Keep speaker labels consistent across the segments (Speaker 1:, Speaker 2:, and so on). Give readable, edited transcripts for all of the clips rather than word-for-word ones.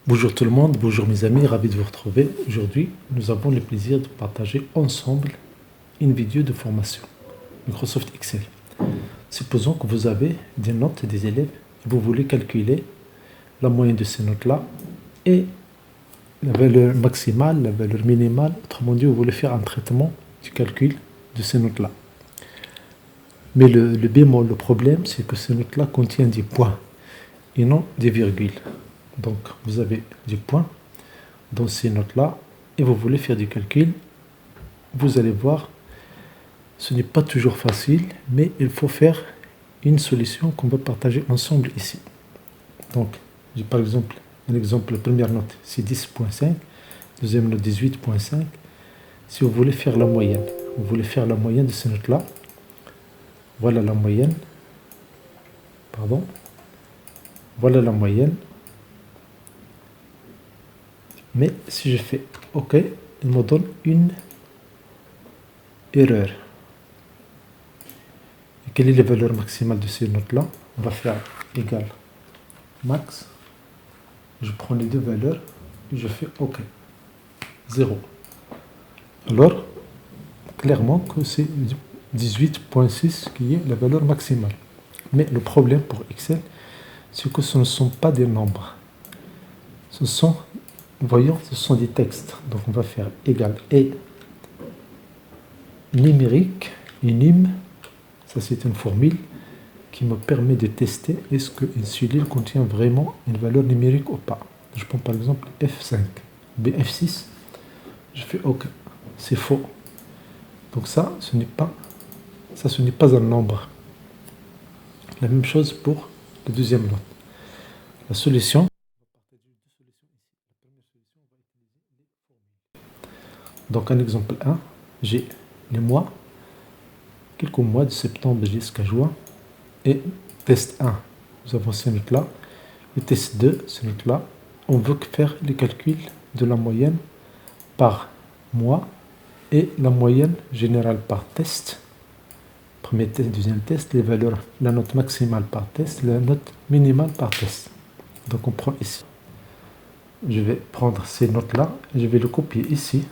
Speaker 1: Bonjour tout le monde, bonjour mes amis, ravi de vous retrouver. Aujourd'hui, nous avons le plaisir de partager ensemble une vidéo de formation Microsoft Excel. Supposons que vous avez des notes des élèves et vous voulez calculer la moyenne de ces notes-là et la valeur maximale, la valeur minimale. Autrement dit, vous voulez faire un traitement du calcul de ces notes-là. Mais le bémol, le problème, c'est que ces notes-là contiennent des points et non des virgules. Donc, vous avez des points dans ces notes-là et vous voulez faire du calcul. Vous allez voir, ce n'est pas toujours facile, mais il faut faire une solution qu'on va partager ensemble ici. Donc, j'ai par exemple un exemple, la première note, c'est 10.5, deuxième note, 18.5. Si vous voulez faire la moyenne, vous voulez faire la moyenne de ces notes-là, voilà la moyenne, pardon, voilà la moyenne. Mais si je fais OK, il me donne une erreur. Et quelle est la valeur maximale de ces notes-là? On va faire égal max. Je prends les deux valeurs et je fais OK. 0. Alors, clairement que c'est 18.6 qui est la valeur maximale. Mais le problème pour Excel, c'est que ce ne sont pas des nombres. Ce sont, voyons, ce sont des textes. Donc on va faire égal et numérique, unim, ça c'est une formule qui me permet de tester est-ce qu'une cellule contient vraiment une valeur numérique ou pas. Je prends par exemple F5, BF6, je fais OK, c'est faux. Donc ça, ce n'est pas un nombre. La même chose pour la deuxième note. La solution, donc un exemple 1, j'ai les mois, quelques mois de septembre jusqu'à juin, et test 1, nous avons ces notes-là, et test 2, ces notes-là, on veut faire les calculs de la moyenne par mois et la moyenne générale par test. Premier test, deuxième test, les valeurs, la note maximale par test, la note minimale par test. Donc on prend ici. Je vais prendre ces notes-là et je vais le copier ici.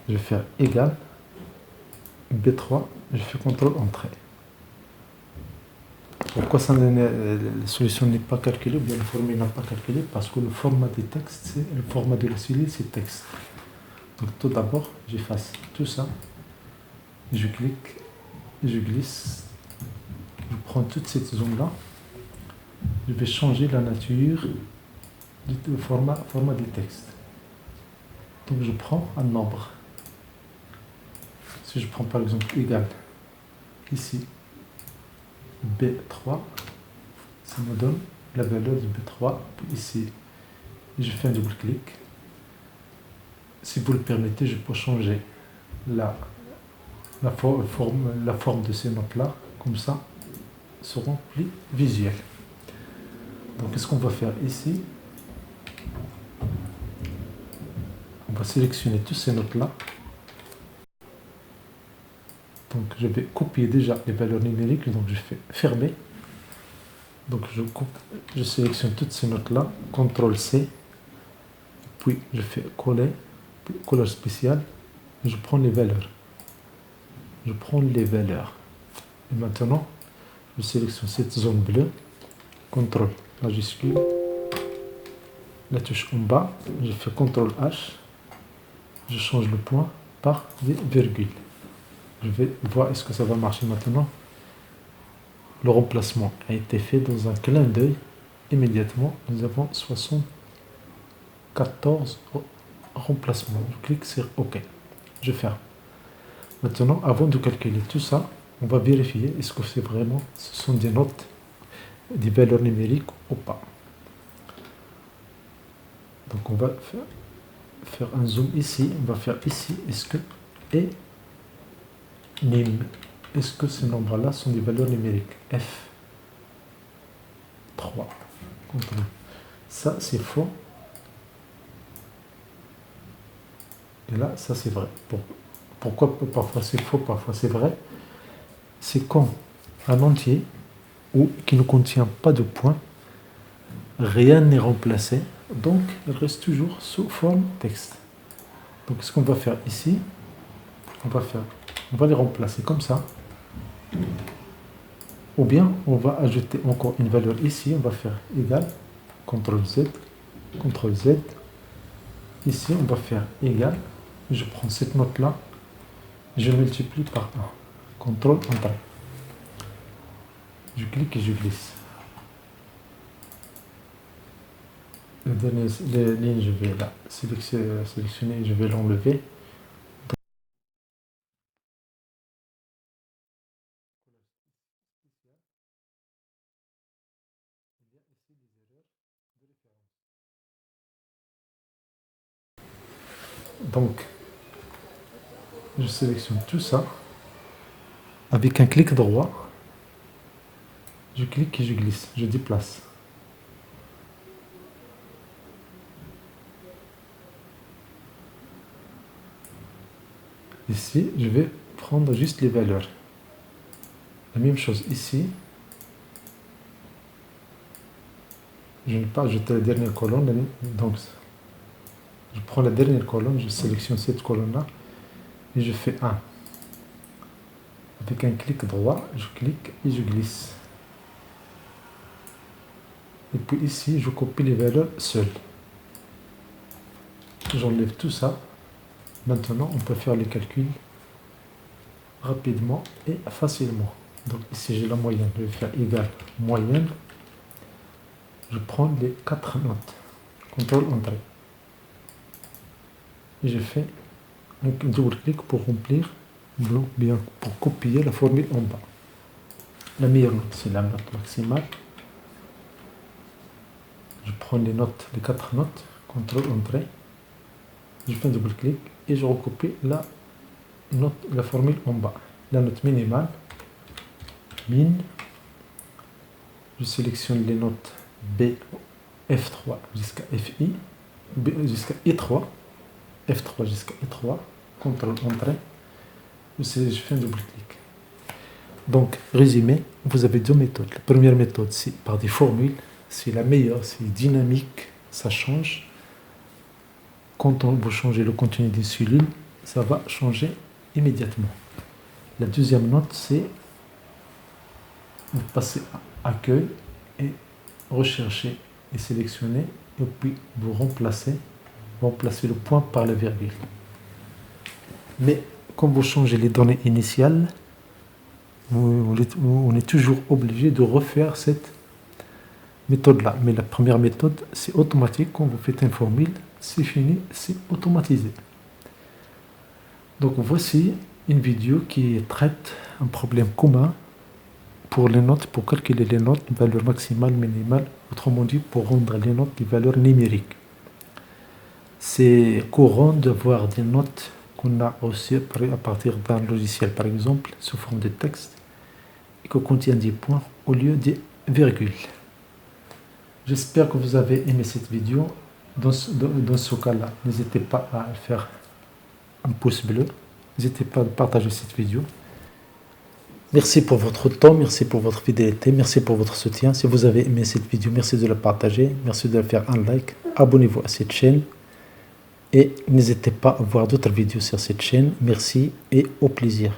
Speaker 1: Je vais faire égal B3, je fais CTRL entrée. Pourquoi la solution n'est pas calculée, ou bien le formule n'est pas calculé? Parce que le format des textes, le format de la cellule, c'est texte. Donc tout d'abord, j'efface tout ça, je clique, je glisse, je prends toute cette zone-là, je vais changer la nature du format des textes. Donc je prends un nombre. Si je prends par exemple égal, ici, B3, ça me donne la valeur de B3. Puis ici, je fais un double-clic. Si vous le permettez, je peux changer la forme de ces notes-là. Comme ça, seront plus visuels. Donc, qu'est-ce qu'on va faire ici? On va va sélectionner toutes ces notes-là. Donc je vais copier déjà les valeurs numériques, donc je fais fermer. Donc je sélectionne toutes ces notes-là, CTRL C, puis je fais coller, puis collage spécial, et je prends les valeurs. Je prends les valeurs. Et maintenant, je sélectionne cette zone bleue, CTRL majuscule, la touche en bas, je fais CTRL H, je change le point par des virgules. Je vais voir est-ce que ça va marcher maintenant. Le remplacement a été fait dans un clin d'œil. Immédiatement, nous avons 74 remplacements. Je clique sur OK. Je ferme. Maintenant, avant de calculer tout ça, on va vérifier est-ce que c'est vraiment, ce sont des notes, des valeurs numériques ou pas. Donc on va faire un zoom ici. On va faire ici. Est-ce que et nim. Est-ce que ces nombres-là sont des valeurs numériques? F3. Ça, c'est faux. Et là, ça, c'est vrai. Pourquoi parfois c'est faux, parfois c'est vrai? C'est quand un entier ou qui ne contient pas de points, rien n'est remplacé, donc il reste toujours sous forme texte. Donc ce qu'on va faire ici, on va les remplacer comme ça. Ou bien on va ajouter encore une valeur ici, on va faire égal, CTRL Z, CTRL Z. Ici on va faire égal, je prends cette note là, je multiplie par 1, CTRL Entrée. Je clique et je glisse. La dernière ligne, je vais la sélectionner et je vais l'enlever. Donc, je sélectionne tout ça. Avec un clic droit, je clique et je glisse, je déplace. Ici, je vais prendre juste les valeurs. La même chose ici. Je ne vais pas ajouter la dernière colonne. Donc, je prends la dernière colonne, je sélectionne cette colonne-là et je fais 1. Avec un clic droit, je clique et je glisse. Et puis ici, je copie les valeurs seules. J'enlève tout ça. Maintenant, on peut faire les calculs rapidement et facilement. Donc ici, j'ai la moyenne. Je vais faire égal moyenne. Je prends les 4 notes. CTRL Entrée. Et je fais un double clic pour remplir, bien pour copier la formule en bas. La meilleure note, c'est la note maximale. Je prends les notes, les 4 notes, CTRL Entrée. Je fais un double clic et je recopie la formule en bas. La note minimale, min. Je sélectionne les notes B, F3 jusqu'à FI, jusqu'à I3, F3 jusqu'à I3, CTRL Entrée. Je fais un double clic. Donc, résumé, vous avez deux méthodes. La première méthode, c'est par des formules. C'est la meilleure, c'est dynamique, ça change. Quand vous changez le contenu des cellules, ça va changer immédiatement. La deuxième note, c'est vous passez à accueil et rechercher et sélectionner, et puis vous remplacez le point par la virgule. Mais quand vous changez les données initiales, on est toujours obligé de refaire cette méthode-là. Mais la première méthode, c'est automatique. Quand vous faites une formule, c'est fini, c'est automatisé. Donc voici une vidéo qui traite un problème commun pour les notes, pour calculer les notes, valeur maximale, minimale, autrement dit pour rendre les notes des valeurs numériques. C'est courant de voir des notes qu'on a reçues à partir d'un logiciel, par exemple, sous forme de texte, et qui contient des points au lieu des virgules. J'espère que vous avez aimé cette vidéo. Dans ce cas-là, n'hésitez pas à faire un pouce bleu. N'hésitez pas à partager cette vidéo. Merci pour votre temps, merci pour votre fidélité, merci pour votre soutien. Si vous avez aimé cette vidéo, merci de la partager, merci de faire un like. Abonnez-vous à cette chaîne et n'hésitez pas à voir d'autres vidéos sur cette chaîne. Merci et au plaisir.